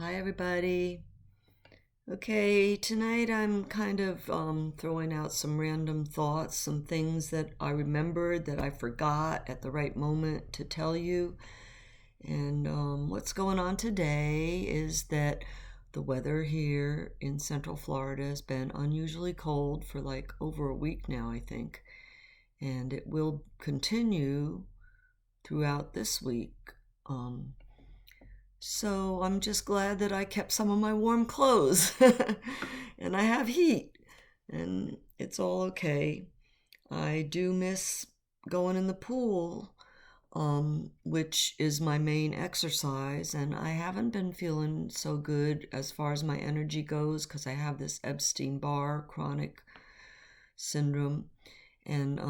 Hi, everybody. Okay, tonight I'm kind of throwing out some random thoughts, some things that I remembered that I forgot at the right moment to tell you. And what's going on today is that the weather here in Central Florida has been unusually cold for like over a week now, I think. And it will continue throughout this week. Um, So I'm just glad that I kept some of my warm clothes and I have heat and it's all okay. I do miss going in the pool, which is my main exercise, and I haven't been feeling so good as far as my energy goes because I have this Epstein-Barr chronic syndrome. And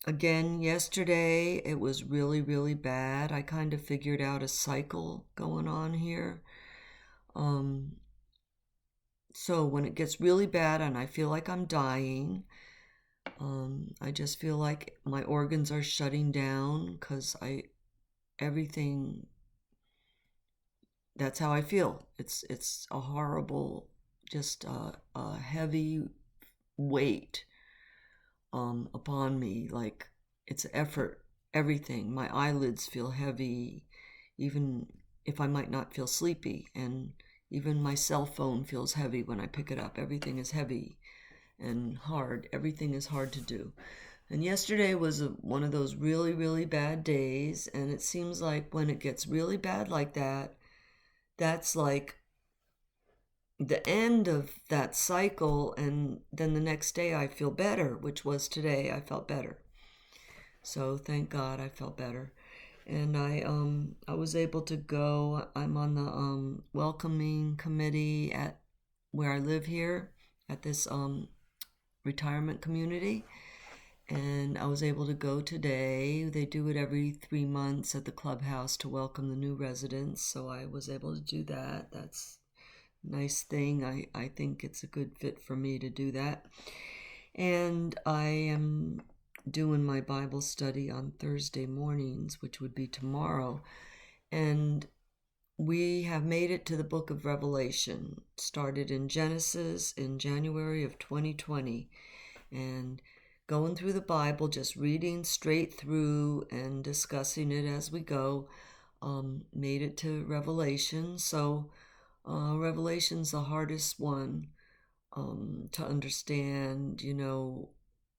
again, yesterday it was really, really bad. I kind of figured out a cycle going on here. Um, so when it gets really bad and I feel like I'm dying, I just feel like my organs are shutting down because everything, that's how I feel. It's a horrible, just a heavy weight upon me, like it's effort, everything. My eyelids feel heavy, even if I might not feel sleepy, and even my cell phone feels heavy when I pick it up. Everything is heavy and hard. Everything is hard to do. And yesterday was one of those really, really bad days, and it seems like when it gets really bad like that, that's like the end of that cycle, and then the next day I feel better, which was today. I felt better. So thank God I felt better. And I was able to go. I'm on the welcoming committee at where I live here at this retirement community. And I was able to go today. They do it every 3 months at the clubhouse to welcome the new residents. So I was able to do that. That's nice thing. I think it's a good fit for me to do that. And I am doing my Bible study on Thursday mornings, which would be tomorrow. And we have made it to the book of Revelation, started in Genesis in January of 2020. And going through the Bible, just reading straight through and discussing it as we go, made it to Revelation. So Revelation's the hardest one to understand,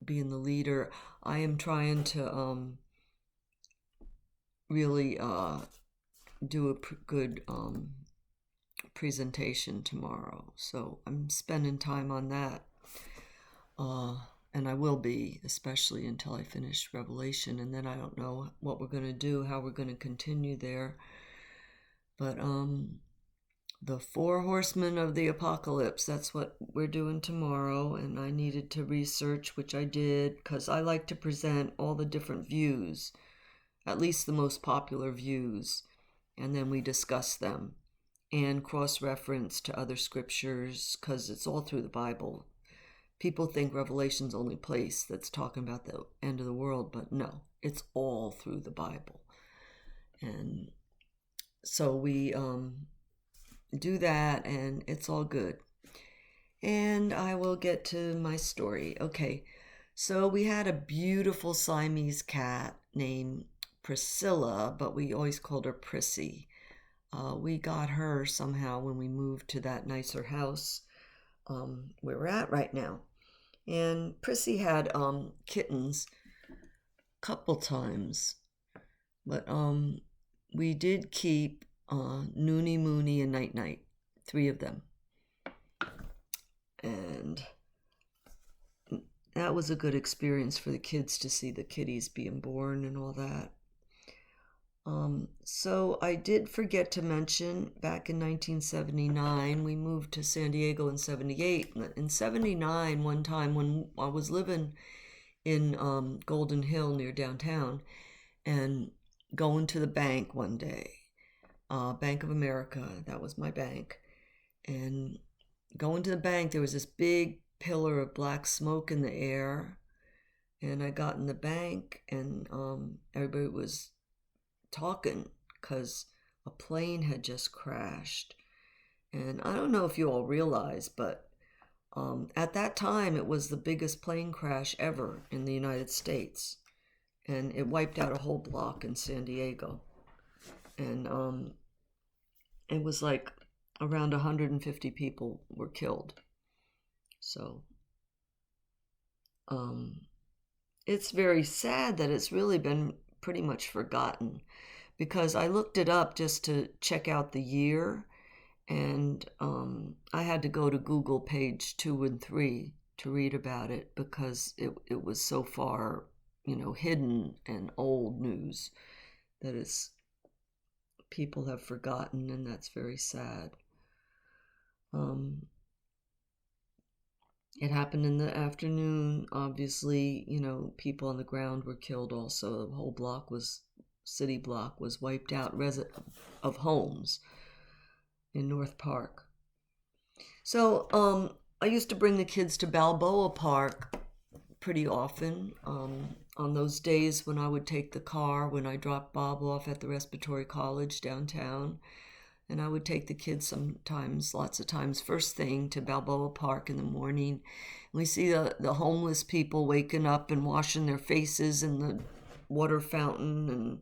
being the leader. I am trying to really do a good presentation tomorrow. So I'm spending time on that. And I will be, especially until I finish Revelation. And then I don't know what we're going to do, how we're going to continue there. But the 4 horsemen of the apocalypse, that's what we're doing tomorrow. And I needed to research, which I did, because I like to present all the different views, at least the most popular views, and then we discuss them and cross-reference to other scriptures, because it's all through the Bible. People think Revelation's the only place that's talking about the end of the world, but no, it's all through the Bible. And so we do that, and it's all good. And I will get to my story. Okay, so we had a beautiful Siamese cat named Priscilla, but we always called her Prissy. We got her somehow when we moved to that nicer house where we're at right now. And Prissy had kittens a couple times, but we did keep Noonie, Mooney, and Night Night, 3 of them. And that was a good experience for the kids to see the kitties being born and all that. So I did forget to mention, back in 1979, we moved to San Diego in 78. In 79, one time when I was living in Golden Hill near downtown and going to the bank one day, Bank of America, that was my bank. And going to the bank, there was this big pillar of black smoke in the air. And I got in the bank and everybody was talking because a plane had just crashed. And I don't know if you all realize, but at that time, it was the biggest plane crash ever in the United States. And it wiped out a whole block in San Diego. And it was like around 150 people were killed. So it's very sad that it's really been pretty much forgotten, because I looked it up just to check out the year, and I had to go to Google page 2 and 3 to read about it, because it was so far, hidden and old news that people have forgotten, and that's very sad. It happened in the afternoon. Obviously, people on the ground were killed also. The whole city block was wiped out, of homes in North Park. So I used to bring the kids to Balboa Park pretty often. On those days when I would take the car, when I dropped Bob off at the Respiratory College downtown, and I would take the kids sometimes, lots of times, first thing to Balboa Park in the morning. And we see the homeless people waking up and washing their faces in the water fountain and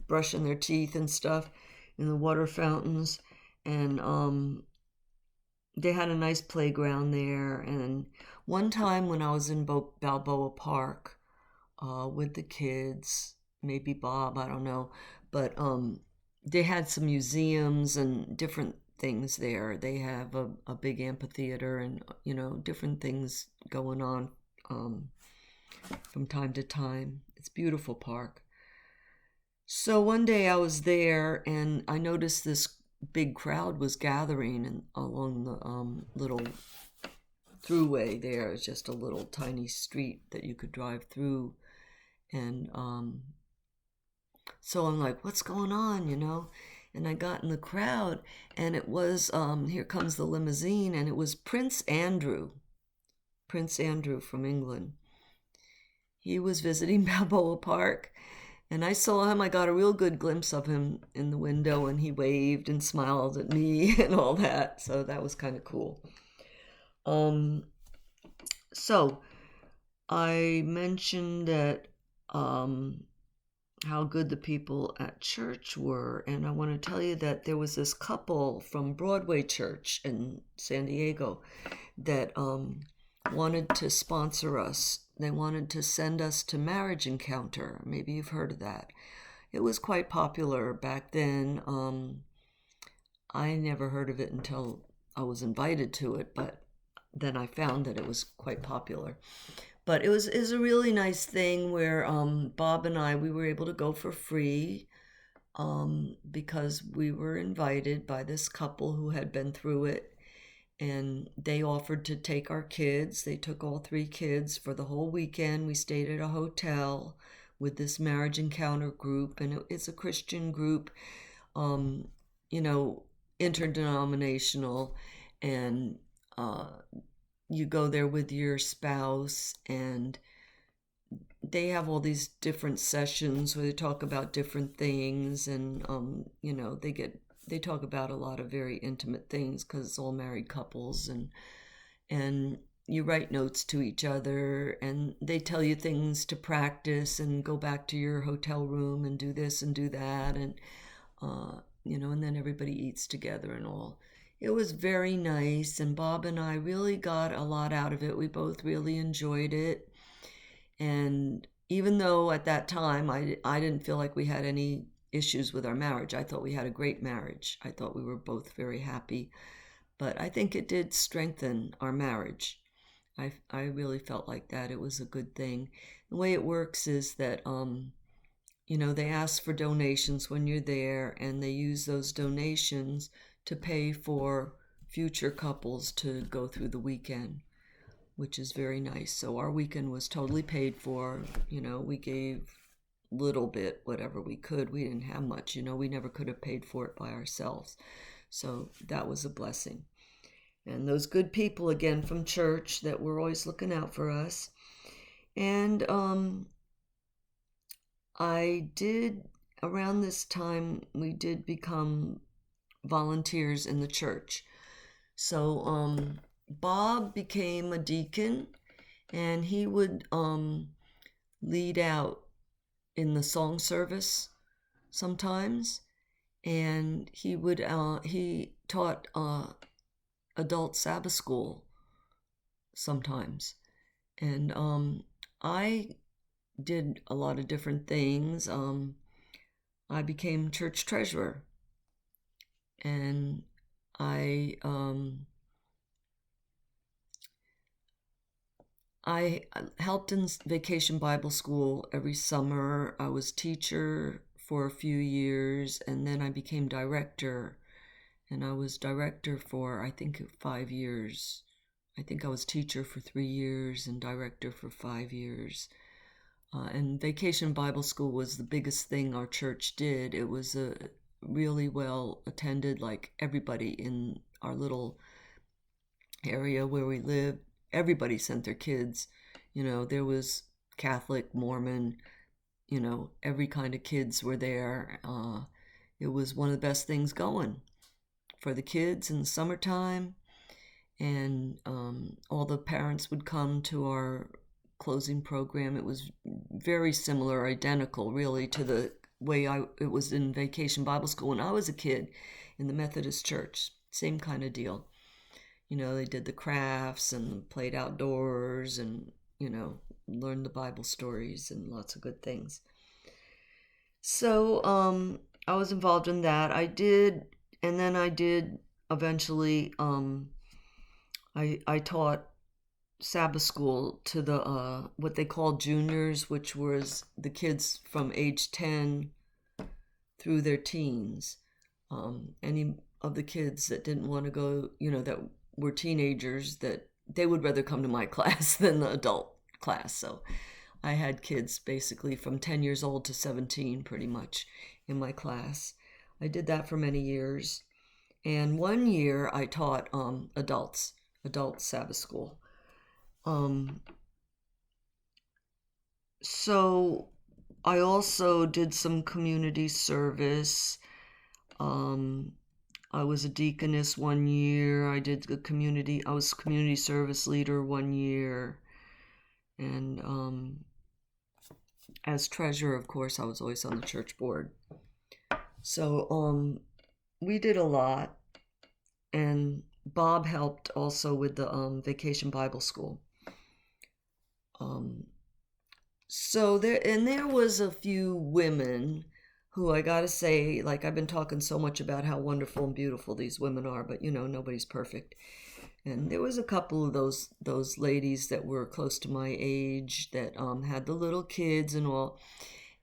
brushing their teeth and stuff in the water fountains. And they had a nice playground there. And one time when I was in Balboa Park with the kids, maybe Bob, I don't know, but they had some museums and different things there. They have a big amphitheater and, different things going on from time to time. It's a beautiful park. So one day I was there and I noticed this big crowd was gathering along the little throughway there. It's just a little tiny street that you could drive through. And so I'm like, what's going on, And I got in the crowd, and it was, here comes the limousine, and it was Prince Andrew from England. He was visiting Balboa Park, and I saw him. I got a real good glimpse of him in the window, and he waved and smiled at me and all that. So that was kind of cool. So I mentioned that how good the people at church were, and I want to tell you that there was this couple from Broadway Church in San Diego that wanted to sponsor us. They wanted to send us to Marriage Encounter. Maybe you've heard of that. It was quite popular back then. I never heard of it until I was invited to it, but then I found that it was quite popular. But it was a really nice thing where Bob and we were able to go for free because we were invited by this couple who had been through it. And they offered to take our kids. They took all 3 kids for the whole weekend. We stayed at a hotel with this Marriage Encounter group. And it's a Christian group, interdenominational. And you go there with your spouse, and they have all these different sessions where they talk about different things, and they talk about a lot of very intimate things because it's all married couples, and you write notes to each other, and they tell you things to practice and go back to your hotel room and do this and do that, and and then everybody eats together and all. It was very nice, and Bob and I really got a lot out of it. We both really enjoyed it. And even though at that time I didn't feel like we had any issues with our marriage, I thought we had a great marriage. I thought we were both very happy. But I think it did strengthen our marriage. I really felt like that. It was a good thing. The way it works is that, they ask for donations when you're there, and they use those donations to pay for future couples to go through the weekend, which is very nice. So our weekend was totally paid for. We gave little bit, whatever we could. We didn't have much, we never could have paid for it by ourselves. So that was a blessing. And those good people, again, from church that were always looking out for us. And I did around this time, we did become volunteers in the church. So Bob became a deacon, and he would lead out in the song service sometimes, and he taught adult Sabbath school sometimes, and I did a lot of different things. I became church treasurer, and I helped in Vacation Bible School every summer. I was teacher for a few years, and then I became director, and I was director for, I think, 5 years. I think I was teacher for 3 years and director for 5 years. And Vacation Bible School was the biggest thing our church did. It was a really well attended, like everybody in our little area where we lived, everybody sent their kids. There was Catholic, Mormon, every kind of kids were there. It was one of the best things going for the kids in the summertime. And all the parents would come to our closing program. It was very similar, identical, really, to the way it was in Vacation Bible School when I was a kid in the Methodist Church. Same kind of deal. They did the crafts and played outdoors and, learned the Bible stories and lots of good things. So I was involved in that. I did eventually, I taught Sabbath school to the what they called juniors, which was the kids from age 10 through their teens. Any of the kids that didn't want to go, that were teenagers, that they would rather come to my class than the adult class. So I had kids basically from 10 years old to 17 pretty much in my class. I did that for many years. And one year I taught adult Sabbath school. So I also did some community service. I was a deaconess one year. I was community service leader one year. And as treasurer, of course, I was always on the church board. So we did a lot. And Bob helped also with the Vacation Bible School. So there was a few women who, I gotta say, like, I've been talking so much about how wonderful and beautiful these women are, but nobody's perfect. And there was a couple of those ladies that were close to my age that had the little kids and all,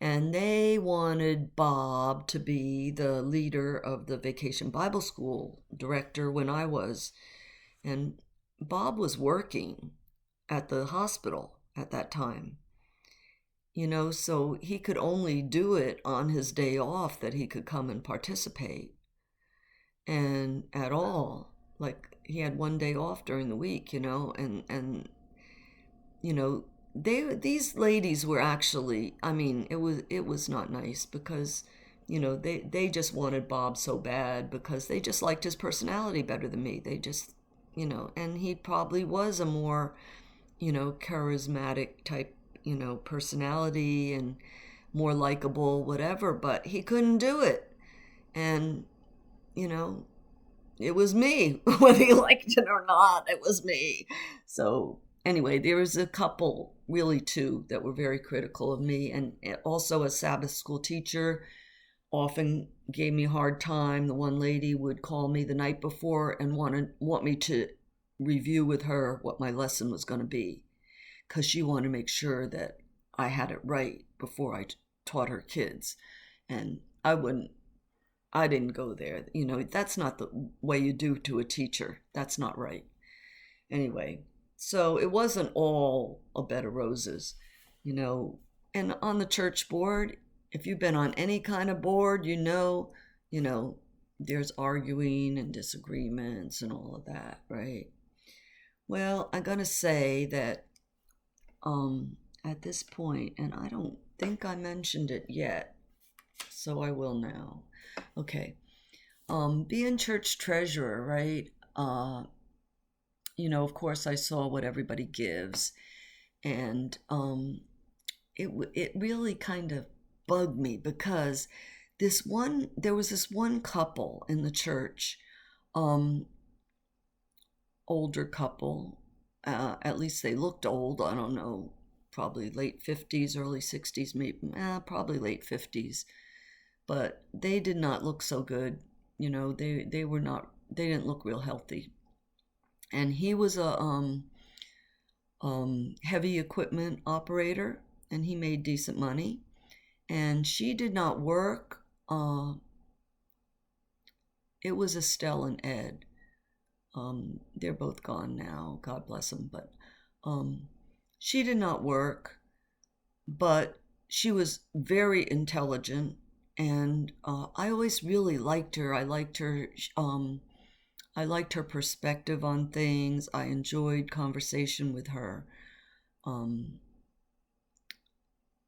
and they wanted Bob to be the leader of the Vacation Bible School, director when I was. And Bob was working at the hospital at that time. So he could only do it on his day off that he could come and participate. And at all, like, he had one day off during the week, and these ladies were actually, it was not nice because, they just wanted Bob so bad because they just liked his personality better than me. They just, and he probably was a more, charismatic type, personality and more likable, whatever, but he couldn't do it. And, it was me, whether he liked it or not, it was me. So anyway, there was a couple, really two, that were very critical of me. And also a Sabbath school teacher often gave me a hard time. The one lady would call me the night before and want me to review with her what my lesson was going to be, because she wanted to make sure that I had it right before I taught her kids. And I didn't go there. That's not the way you do to a teacher. That's not right. Anyway, so it wasn't all a bed of roses, and on the church board, if you've been on any kind of board, there's arguing and disagreements and all of that, right? Well, I'm going to say that at this point, and I don't think I mentioned it yet, So I will now. Okay. Being church treasurer, right? Of course, I saw what everybody gives, and it really kind of bugged me because there was this one couple in the church, um, older couple. At least they looked old. I don't know, probably late 50s, early 60s, maybe, probably late 50s. But they did not look so good. They were not. They didn't look real healthy. And he was a heavy equipment operator, and he made decent money. And she did not work. It was Estelle and Ed. They're both gone now, God bless them. But she did not work, but she was very intelligent, and I always really liked her. I liked her. I liked her perspective on things. I enjoyed conversation with her. Um,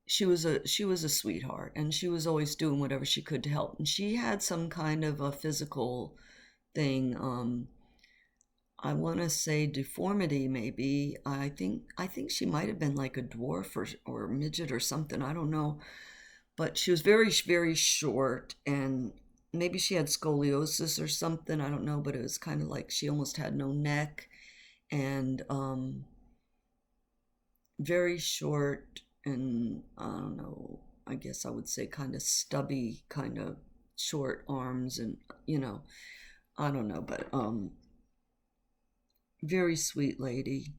she was a sweetheart, and she was always doing whatever she could to help. And she had some kind of a physical thing. I want to say deformity, maybe. I think she might have been like a dwarf or midget or something. I don't know, but she was very very short, and maybe she had scoliosis or something. I don't know, but it was kind of like she almost had no neck, and very short, and I don't know. I guess I would say kind of stubby, kind of short arms, and I don't know, but very sweet lady.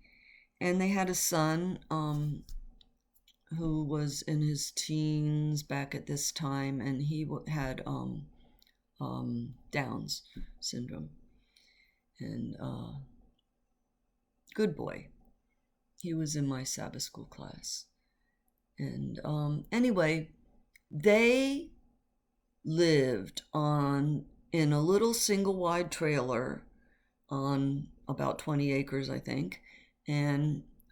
And they had a son who was in his teens back at this time, and he had Downs syndrome. And good boy. He was in my Sabbath school class. And anyway, they lived in a little single wide trailer on about 20 acres, I think.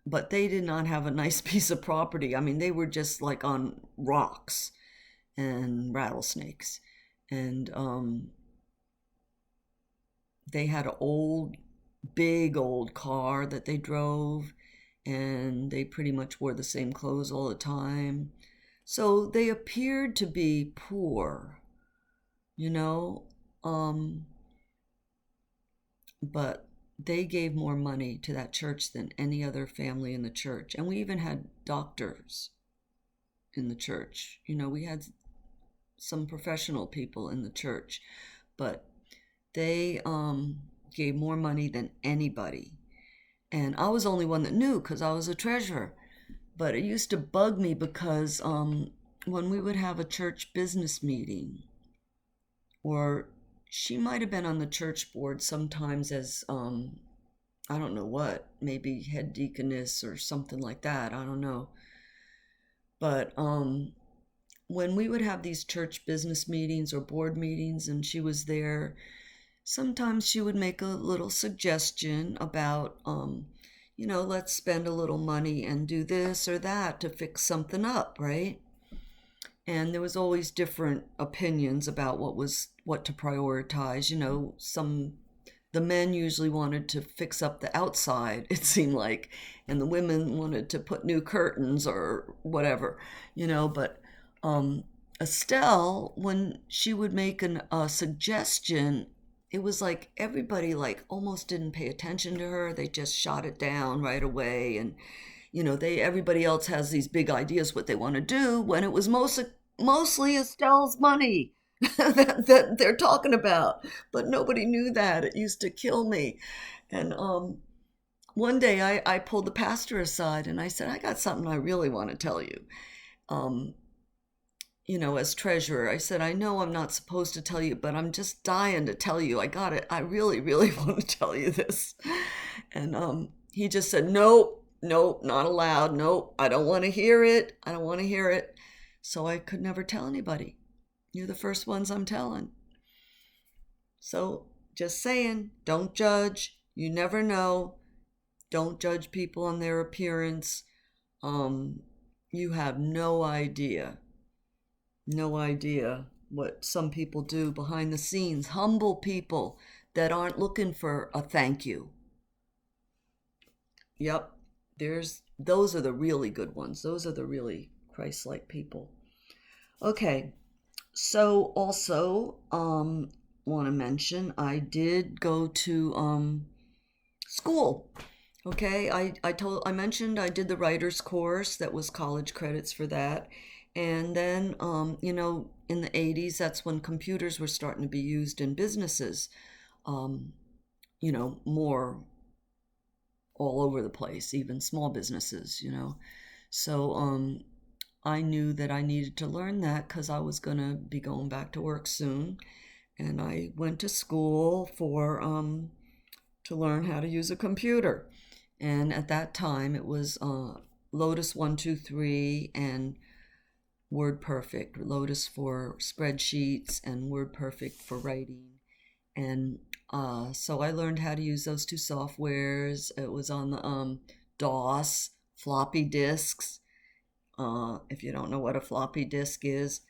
But they did not have a nice piece of property. I mean, they were just like on rocks and rattlesnakes. And they had an big old car that they drove, and they pretty much wore the same clothes all the time. So they appeared to be poor, you know, but they gave more money to that church than any other family in the church. And we even had doctors in the church. We had some professional people in the church, but they gave more money than anybody. And I was the only one that knew because I was a treasurer. But it used to bug me because when we would have a church business meeting, or she might have been on the church board sometimes as, I don't know what, maybe head deaconess or something like that. I don't know. But when we would have these church business meetings or board meetings and she was there, sometimes she would make a little suggestion about, let's spend a little money and do this or that to fix something up, right? And there was always different opinions about what to prioritize. The men usually wanted to fix up the outside, it seemed like, and the women wanted to put new curtains or whatever, but Estelle, when she would make a suggestion, it was like everybody like almost didn't pay attention to her. They just shot it down right away, and everybody else has these big ideas what they want to do, when it was mostly Estelle's money that they're talking about. But nobody knew that. It used to kill me. And one day I pulled the pastor aside and I said, I got something I really want to tell you. As treasurer, I said, I know I'm not supposed to tell you, but I'm just dying to tell you. I got it. I really, really want to tell you this. And he just said, nope, not allowed. Nope, I don't want to hear it. I don't want to hear it. So I could never tell anybody. You're the first ones I'm telling. So just saying, don't judge. You never know. Don't judge people on their appearance. You have no idea. No idea what some people do behind the scenes. Humble people that aren't looking for a thank you. Yep, those are the really good ones. Those are the really Christ-like people. Okay, so also want to mention I did go to school. Okay, I mentioned I did the writer's course. That was college credits for that. And then in the 80s, that's when computers were starting to be used in businesses. Um, more all over the place, even small businesses. So I knew that I needed to learn that because I was going to be going back to work soon. And I went to school for to learn how to use a computer. And at that time, it was Lotus 123 and WordPerfect. Lotus for spreadsheets and WordPerfect for writing. And so I learned how to use those two softwares. It was on the DOS, floppy disks. If you don't know what a floppy disk is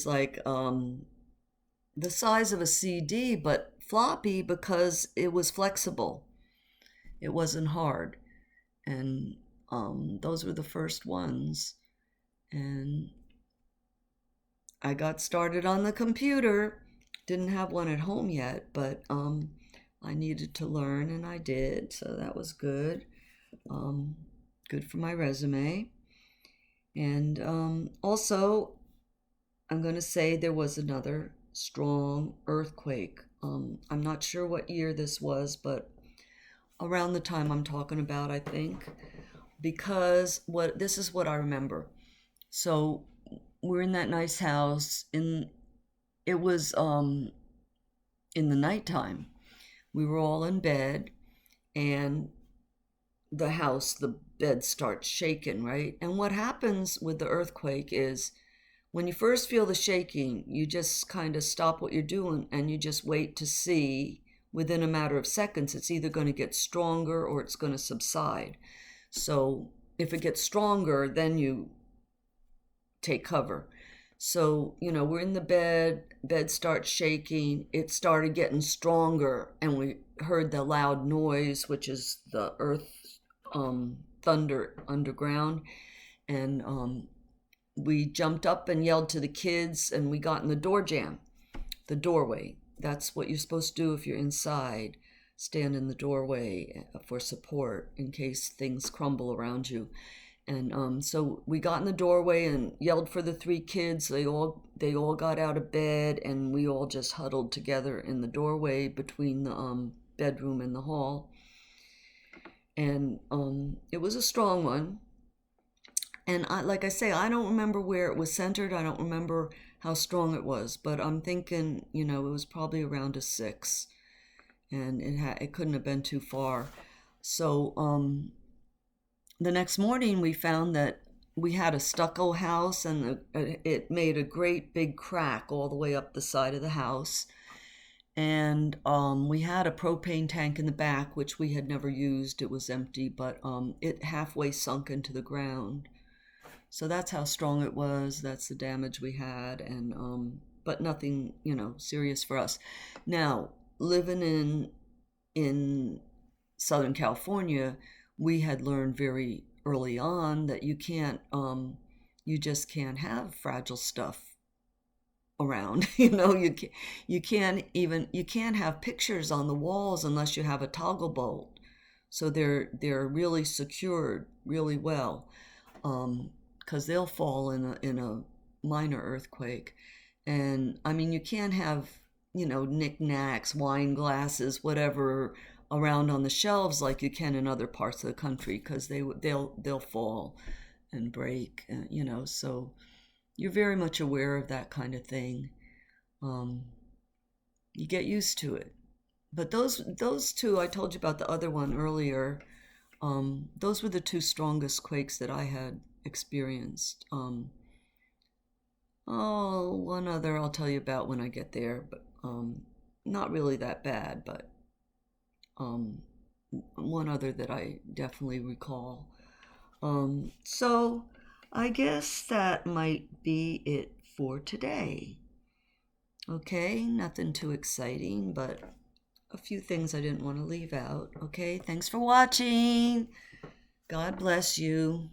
like the size of a CD, but floppy because it was flexible. It wasn't hard. And those were the first ones. And I got started on the computer. Didn't have one at home yet, but I needed to learn, and I did. So that was good. Good for my resume. And also, I'm going to say there was another strong earthquake. I'm not sure what year this was, but around the time I'm talking about, I think, because this is what I remember. So we're in that nice house, and it was in the nighttime. We were all in bed, and the bed starts shaking, right? And what happens with the earthquake is when you first feel the shaking, you just kind of stop what you're doing and you just wait to see within a matter of seconds, it's either going to get stronger or it's going to subside. So if it gets stronger, then you take cover. So, we're in the bed starts shaking, it started getting stronger, and we heard the loud noise, which is the earth thunder underground. And we jumped up and yelled to the kids, and we got in the doorway. That's what you're supposed to do if you're inside. Stand in the doorway for support in case things crumble around you. And so we got in the doorway and yelled for the three kids. They all got out of bed, and we all just huddled together in the doorway between the bedroom and the hall. And it was a strong one. And like I say, I don't remember where it was centered. I don't remember how strong it was, but I'm thinking, it was probably around a 6, and it couldn't have been too far. So the next morning we found that we had a stucco house, and it made a great big crack all the way up the side of the house. And we had a propane tank in the back, which we had never used. It was empty, but it halfway sunk into the ground. So that's how strong it was. That's the damage we had, and but nothing, serious for us. Now, living in Southern California, we had learned very early on that you just can't have fragile stuff around. You can't have pictures on the walls unless you have a toggle bolt. So they're really secured really well, because they'll fall in a minor earthquake. And I mean, you can't have knickknacks, wine glasses, whatever around on the shelves like you can in other parts of the country, because they'll fall and break. So you're very much aware of that kind of thing. You get used to it. But those two, I told you about the other one earlier. Those were the two strongest quakes that I had experienced. One other I'll tell you about when I get there, but not really that bad, but one other that I definitely recall. So I guess that might be it for today. Okay, nothing too exciting, but a few things I didn't want to leave out. Okay, thanks for watching. God bless you.